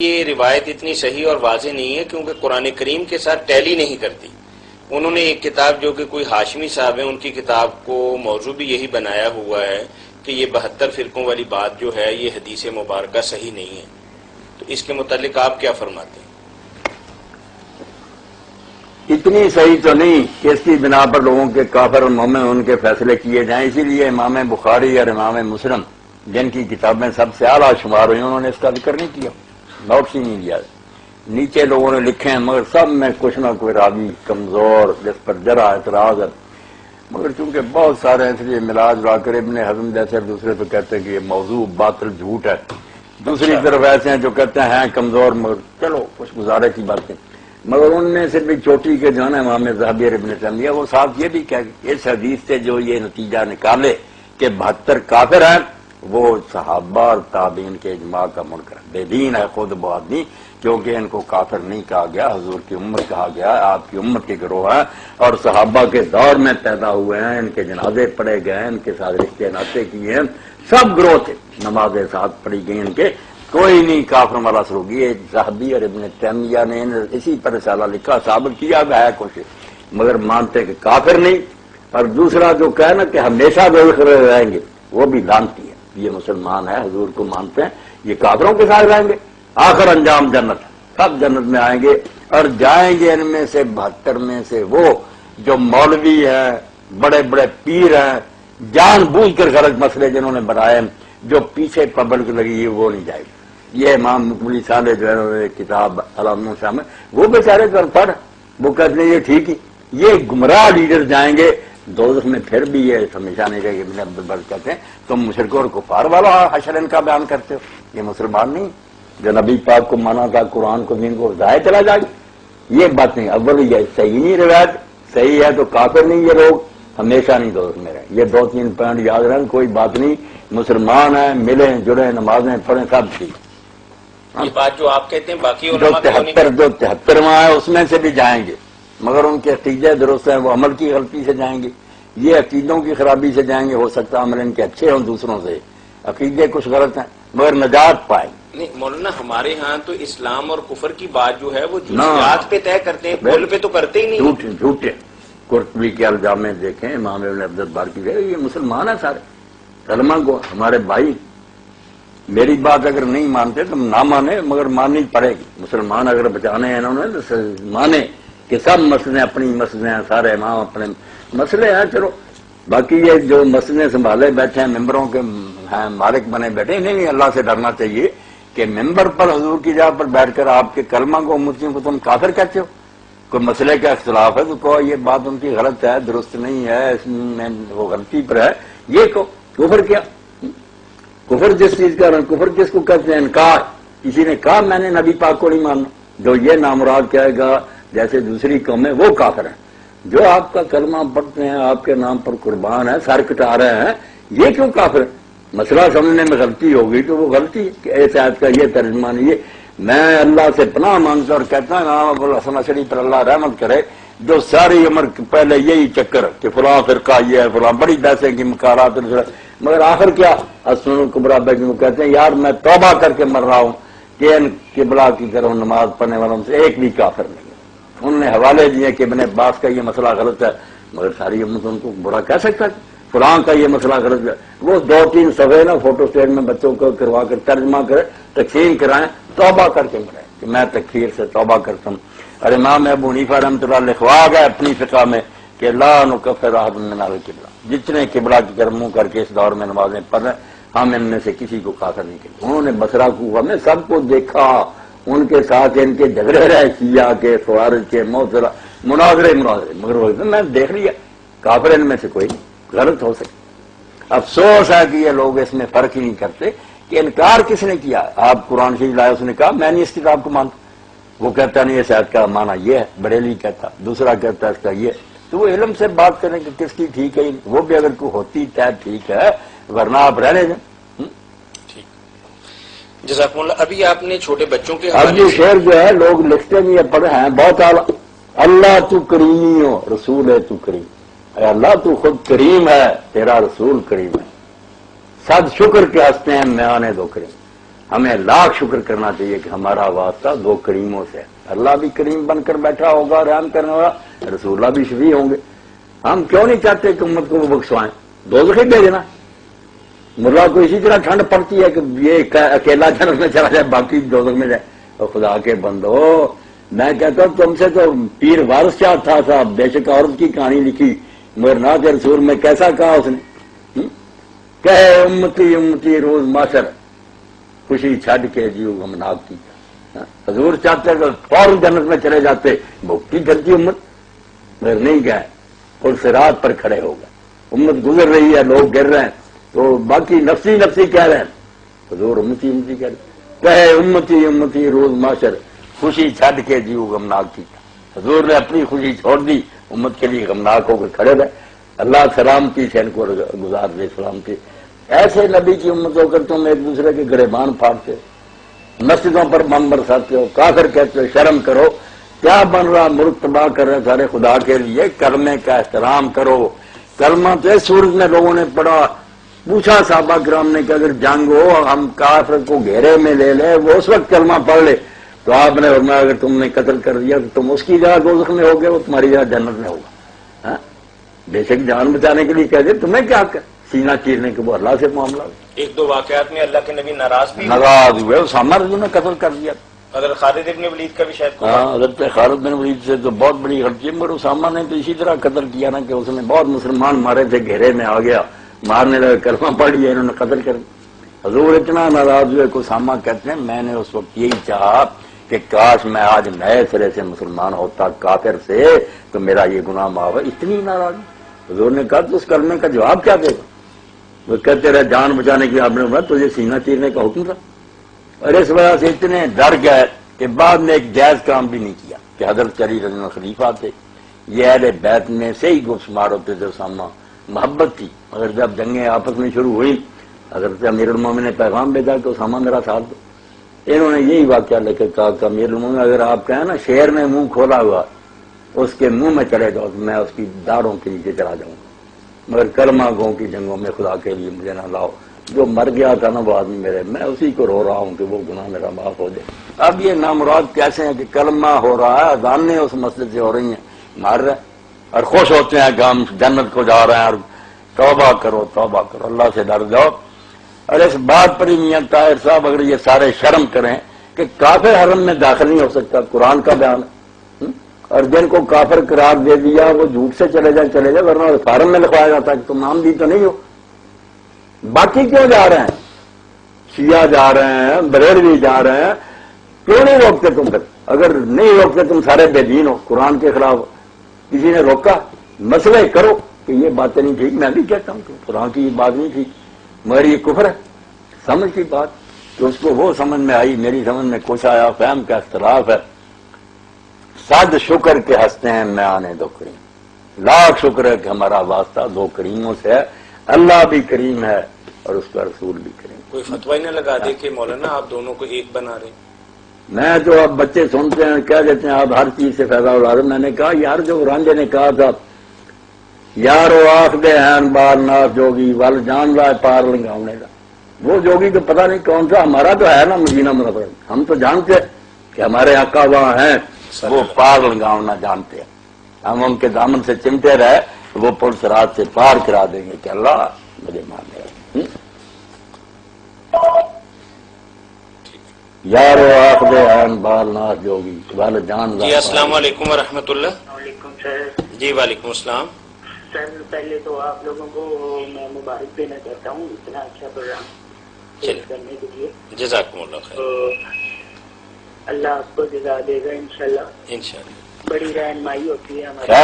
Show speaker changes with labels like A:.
A: یہ روایت اتنی صحیح اور واضح نہیں ہے کیونکہ قرآن کریم کے ساتھ ٹیلی نہیں کرتی. انہوں نے ایک کتاب جو کہ کوئی ہاشمی صاحب ہیں ان کی کتاب کو موضوع بھی یہی بنایا ہوا ہے کہ یہ 72 فرقوں والی بات جو ہے یہ حدیث مبارکہ صحیح نہیں ہے. تو اس کے متعلق آپ کیا فرماتے ہیں؟
B: اتنی صحیح تو نہیں کہ اس کی بنا پر لوگوں کے کافر اور مومن ان کے فیصلے کیے جائیں. اسی لیے امام بخاری اور امام مسلم جن کی کتابیں سب سے اعلیٰ شمار ہوئی انہوں نے اس کا ذکر نہیں کیا، نوٹس ہی نہیں دیا. نیچے لوگوں نے لکھے ہیں مگر سب میں کچھ نہ کوئی راوی کمزور جس پر ذرا اعتراض ہے. مگر چونکہ بہت سارے اس لیے ملا جلا کر ابن حزم جیسے دوسرے تو کہتے ہیں کہ یہ موضوع باطل جھوٹ ہے، دوسری طرف ایسے ہیں جو کہتے ہیں کمزور، مگر چلو کچھ گزارے کی باتیں. مگر ان میں سے بھی چوٹی کے جو ہے نا امام ذہبی اور ابن تیمیہ وہ صاحب یہ بھی کہہ اس حدیث سے جو یہ نتیجہ نکالے کہ 72 کافر ہیں وہ صحابہ اور تابعین کے اجماع کا منکر ہے. بے دین ہے خود وہ آدمی، کیونکہ ان کو کافر نہیں کہا گیا، حضور کی امت کہا گیا، آپ کی امت کے گروہ ہیں اور صحابہ کے دور میں پیدا ہوئے ہیں، ان کے جنازے پڑھے گئے ہیں، ان کے ساتھ رشتے ناطے کیے ہیں، سب گروہ تھے، نمازیں ساتھ پڑھی گئی ان کے، کوئی نہیں کافر والا سلوک. یہ ذہبی اور ابن تیمیہ نے اسی پر رسالہ لکھا، ثابت کیا ہے کچھ، مگر مانتے کہ کافر نہیں. اور دوسرا جو کہے نا کہ ہمیشہ دوزخ میں رہیں گے وہ بھی لانتی ہے. یہ مسلمان ہے، حضور کو مانتے ہیں، یہ کافروں کے ساتھ رہیں گے، آخر انجام جنت ہے، سب جنت میں آئیں گے. اور جائیں گے ان میں سے 72 میں سے وہ جو مولوی ہیں، بڑے بڑے پیر ہیں، جان بوجھ کر غلط مسئلے جنہوں نے بنائے، جو پیچھے پبلک لگی ہے وہ نہیں جائے گی. یہ امام مقبولی صالح جو ہے کتاب علامہ شامل وہ بیچارے پر پڑھ وہ کہتے ہیں یہ ٹھیک ہی، یہ گمراہ لیڈر جائیں گے دوزخ میں، پھر بھی یہ ہمیشہ نہیں رہے گی. ابن عبد البر کہتے ہیں تم مشرکوں اور کفار والا حشر ان کا بیان کرتے ہو، یہ مسلمان نہیں جو نبی پاک کو مانا تھا، قرآن کو، دین کو ضائع چلا جائے گا. یہ بات نہیں. اول یہ صحیح نہیں، روایت صحیح ہے تو کافر نہیں یہ لوگ، ہمیشہ نہیں دوزخ میں رہے. یہ 2-3 پوائنٹ یاد رکھیں، کوئی بات نہیں، مسلمان ہیں، ملیں جڑیں، نمازیں پڑھیں، سب ٹھیک.
A: یہ بات جو آپ کہتے ہیں باقی
B: جو 73واں ہے اس میں سے بھی جائیں گے، مگر ان کے عقیدے درست ہیں، وہ عمل کی غلطی سے جائیں گے، یہ عقیدوں کی خرابی سے جائیں گے. ہو سکتا ہے عمل ان کے اچھے ہوں دوسروں سے، عقیدے کچھ غلط ہیں مگر نجات پائیں.
A: نہیں مولانا، ہمارے ہاں تو اسلام اور کفر کی بات جو ہے وہ جزیات پہ طے کرتے ہیں، بول پہ تو کرتے ہی نہیں.
B: جھوٹے قرطبی کے الجام میں دیکھیں، امام ابن عبد البر کی یہ مسلمان ہیں سارے، کلمہ کو ہمارے بھائی. میری بات اگر نہیں مانتے تو نہ مانے، مگر ماننی پڑے گی. مسلمان اگر بچانے ہیں انہوں نے تو مانے کہ سب مسئلے اپنی مسئلے ہیں، سارے امام اپنے مسئلے ہیں. چلو باقی یہ جو مسئلے سنبھالے بیٹھے ہیں، ممبروں کے ہیں مالک بنے بیٹھے، نہیں اللہ سے ڈرنا چاہیے کہ ممبر پر حضور کی جگہ پر بیٹھ کر آپ کے کلمہ کو امتیوں کو تم کافر کہتے ہو. کوئی مسئلے کا اختلاف ہے تو کہو یہ بات ان کی غلط ہے، درست نہیں ہے، اس میں وہ غلطی پر ہے، یہ کہو. کفر کیا؟ کفر جس چیز کا، کفر کس کو کہتے ہیں؟ انکار. کسی نے کہا میں نے نبی پاک کو نہیں ماننا، جو یہ نامراد کہے گا جیسے دوسری قومیں وہ کافر ہیں. جو آپ کا کلمہ پڑھتے ہیں، آپ کے نام پر قربان ہے، سر کٹا رہے ہیں، یہ کیوں کافر ہے؟ مسئلہ سمجھنے میں غلطی ہوگی تو وہ غلطی ہے کہ ایسے آیت کا یہ ترجمہ نہیں ہے. میں اللہ سے پناہ مانگتا اور کہتا ہوں امام ابو الحسن اشعری پر اللہ رحمت کرے، جو ساری عمر پہلے یہی چکر کہ فلاں فرقہ یہ ہے، فلاں بڑی پیسے کی مکارات، مگر آخر کیا السنن الکبریٰ میں کہتے ہیں یار میں توبہ کر کے مر رہا ہوں کہ ان قبلہ کی طرف نماز پڑھنے والوں سے ایک بھی کافر نہیں ہے. انہوں نے حوالے دیے کہ ابن عباس کا یہ مسئلہ غلط ہے، مگر ساری امت ان کو برا کہہ سکتا ہے. فلاں کا یہ مسئلہ غلط ہے، وہ 2-3 صفحے نا فوٹو اسٹیٹ میں بچوں کو کروا کر ترجمہ کرے، تقسیم کرائیں، توبہ کر کے مرے کہ میں تکفیر سے توبہ کرتا ہوں. اور امام ابو حنیفہ رحمۃ اللہ لکھوا گئے اپنی فقہ میں کہ لا نکفر احد من القبلہ، جتنے قبلہ کی طرف منہ کر کے اس دور میں نمازیں پڑھ رہے ہم ان میں سے کسی کو کافر نہیں کرتے. انہوں نے بصرہ کوفہ میں سب کو دیکھا، ان کے ساتھ ان کے جھگڑے رہے، شیعہ کے، خوارج کے، معتزلہ، مناظرے، مگر وہ میں دیکھ لیا کافر ان میں سے کوئی غلط ہو سکتا. افسوس ہے کہ یہ لوگ اس میں فرق ہی نہیں کرتے کہ انکار کس نے کیا. آپ قرآن شریف لائے، اس نے کہا میں نہیں اس کتاب کو مانتا، وہ کہتا نہیں اس آیت کا معنی یہ ہے، بریلی کہتا، دوسرا کہتا اس کا یہ. تو وہ علم سے بات کریں کہ کس کی ٹھیک ہے، وہ بھی اگر کوئی ہوتی طے ٹھیک ہے، ورنہ آپ رہنے دیں.
A: جزاکم اللہ. ابھی آپ نے چھوٹے بچوں کے
B: اب یہ شعر جو ہے لوگ لکھتے بھی ہیں، پڑھے ہیں بہت اعلیٰ. اللہ تو کریمی ہو، رسول ہے تو کریم. اے اللہ تو خود کریم ہے، تیرا رسول کریم ہے. صد شکر کے ہنستے ہیں میاں دو کریم. ہمیں لاکھ شکر کرنا چاہیے کہ ہمارا واسطہ دو کریموں سے ہے. اللہ بھی کریم بن کر بیٹھا ہوگا، رحم کرنے والا، رسول اللہ بھی شفیع ہوں گے. ہم کیوں نہیں چاہتے کہ امت کو وہ بخشوائیں؟ دوزخ ہی بھیجنا. ملا کو اسی طرح ٹھنڈ پڑتی ہے کہ یہ اکیلا جنت میں چلا جائے، باقی دوزخ میں جائے. اور خدا کے بندو، میں کہتا ہوں تم سے تو پیر وارث کیا تھا صاحب، بے شک عورت کی کہانی لکھی مگر نعت رسول میں کیسا کہا اس نے، کہے امتی امتی روز معاشر، خوشی چھڈ کے جیو غمناک کی. حضور چاہتے کہ فوراً جنت میں چلے جاتے، بھوکتی دھرتی امت، مگر نہیں گئے. اور صراط پر کھڑے ہو گئے. امت گزر رہی ہے، لوگ گر رہے ہیں تو باقی نفسی نفسی کہہ رہے ہیں، حضور امتی امتی کہہ رہے ہیں. کہے امتی امتی روز معاشر، خوشی چھڈ کے جیو غمناک کی. حضور نے اپنی خوشی چھوڑ دی، امت کے لیے غمناک ہو کر کھڑے رہے. اللہ سلامتی سے ان کو گزار دے سلامتی. ایسے نبی کی امت ہو کر تم ایک دوسرے کے گریبان پھاڑتے ہو، مسجدوں پر بم برساتے ہو، کافر کہتے ہو. شرم کرو، کیا بن رہا؟ ملک تباہ کر رہے سارے. خدا کے لیے کلمے کا احترام کرو. کلمہ تو اس صورت میں لوگوں نے پڑھا. پوچھا صحابہ کرام نے کہ اگر جنگ ہو، ہم کافر کو گھیرے میں لے لے، وہ اس وقت کلمہ پڑھ لے. تو آپ نے فرمایا اگر تم نے قتل کر دیا تو تم اس کی جگہ دوزخ میں ہوگے، وہ تمہاری جگہ جنت میں ہوگا. بے شک جان بچانے کے لیے کہہ دے، تمہیں کیا سینہ چیرنے کے وہ اللہ سے معاملہ.
A: ایک دو واقعات میں اللہ کے نبی ناراض
B: ہوئے، اسامہ رضی نے قتل کر دیا.
A: حضرت خالد ابن ولید کا بھی شاید
B: حضرت خالد بن ولید سے تو بہت بڑی غلطی ہے، مگر اسامہ نے تو اسی طرح قتل کیا نا کہ اس نے بہت مسلمان مارے تھے، گھیرے میں آ گیا، مارنے لگا، کلمہ پڑھ لیا، انہوں نے قتل کر دیا. حضور اتنا ناراض ہوئے کہ اسامہ کہتے ہیں میں نے اس وقت یہی چاہا کہ کاش میں آج نئے سرے سے مسلمان ہوتا کافر سے تو میرا یہ گناہ معاف ہے. اتنی ناراض. حضور نے کہا تو اس کلمے کا جواب کیا دے گا؟ وہ کہتے رہے جان بچانے کے لیے آپ نے بولا تجھے سینہ چیرنے کا حکم تھا. اور اس وجہ سے اتنے ڈر گئے کہ بعد میں ایک جائز کام بھی نہیں کیا کہ حضرت علی رضی اللہ عنہ خلیفہ تھے، یہ اہل بیت میں سے ہی گفت شمار ہوتے تھے. اسامہ محبت تھی، مگر جب جنگیں آپس میں شروع ہوئی حضرت امیر المومنین نے پیغام بھیجا کہ اسامہ میرا ساتھ دو. انہوں نے یہی واقعہ لے کے کہا کہ امیر المومنین اگر آپ کہیں نا شیر نے منہ کھولا ہوا اس کے منہ میں چلے جاؤ تو میں اس کی داڑھوں کے نیچے چلا جاؤں گا، مگر کلمہ گوں کی جنگوں میں خدا کے لیے مجھے نہ لاؤ. جو مر گیا تھا نا وہ آدمی میرے، میں اسی کو رو رہا ہوں کہ وہ گناہ میرا معاف ہو جائے. اب یہ نامراد کیسے ہیں کہ کلمہ ہو رہا ہے، اذانیں اس مسجد سے ہو رہی ہیں، مار رہے اور خوش ہوتے ہیں کہ ہم جنت کو جا رہے ہیں. اور توبہ کرو توبہ کرو، اللہ سے ڈر جاؤ. اور اس بات پر ہی میاں طاہر صاحب اگر یہ سارے شرم کریں کہ کافر حرم میں داخل نہیں ہو سکتا، قرآن کا بیان ہے، اور جن کو کافر قرار دے دیا وہ جھوٹ سے چلے جائے، ورنہ فارم میں لکھوایا جاتا ہے کہ تم نام بھی تو نہیں ہو. باقی کیوں جا رہے ہیں؟ شیعہ جا رہے ہیں، بریلوی جا رہے ہیں، کیوں نہیں روکتے تم پھر؟ اگر نہیں روکتے تم سارے بے دین ہو، قرآن کے خلاف کسی نے روکا؟ مسئلے کرو کہ یہ باتیں نہیں ٹھیک. میں بھی کہتا ہوں کہ قرآن کی یہ بات نہیں ٹھیک، مگر یہ کفر ہے. سمجھ کی بات کہ اس کو وہ سمجھ میں آئی، میری سمجھ میں کچھ آیا، فہم کا اختلاف ہے. صد شکر کے ہنستے ہیں میں آنے دو کریم، لاکھ شکر ہے کہ ہمارا واسطہ دو کریموں سے ہے. اللہ بھی کریم ہے اور اس کا رسول بھی کریم.
A: کوئی فتویٰ نہ لگا دے کہ مولانا آپ دونوں کو ایک بنا رہے.
B: میں جو اب بچے سنتے ہیں کہہ دیتے ہیں آپ ہر چیز سے فائدہ اٹھا رہے. میں نے کہا یار جو رانجھے نے کہا تھا یارو آخ دے ہیں بار ناس جوگی ول جان رہا ہے پار لنگاؤنے کا، وہ جوگی تو پتہ نہیں کون سا، ہمارا تو ہے نا مدینہ منورہ. ہم تو جانتے کہ ہمارے آقا وہاں ہیں، وہ پار لنگاؤنا جانتے ہیں. ہم ان کے دامن سے چمٹے رہے وہ پل رات سے پار کرا دیں گے کہ اللہ مجھے مان لے. یارو آخ دے ہیں بار ناس جوگی ول جان.
A: جی السلام علیکم ورحمۃ اللہ.
C: وعلیکم سر.
A: جی وعلیکم السلام.
C: سر پہلے تو آپ لوگوں کو میں مبارک دینا چاہتا ہوں اتنا اچھا پروگرام کرنے کے لیے.
A: جزاکم اللہ خیر.
C: تو اللہ آپ کو جزا دے گا انشاءاللہ.
A: انشاءاللہ
C: بڑی رہنمائی ہوتی ہے ہماری.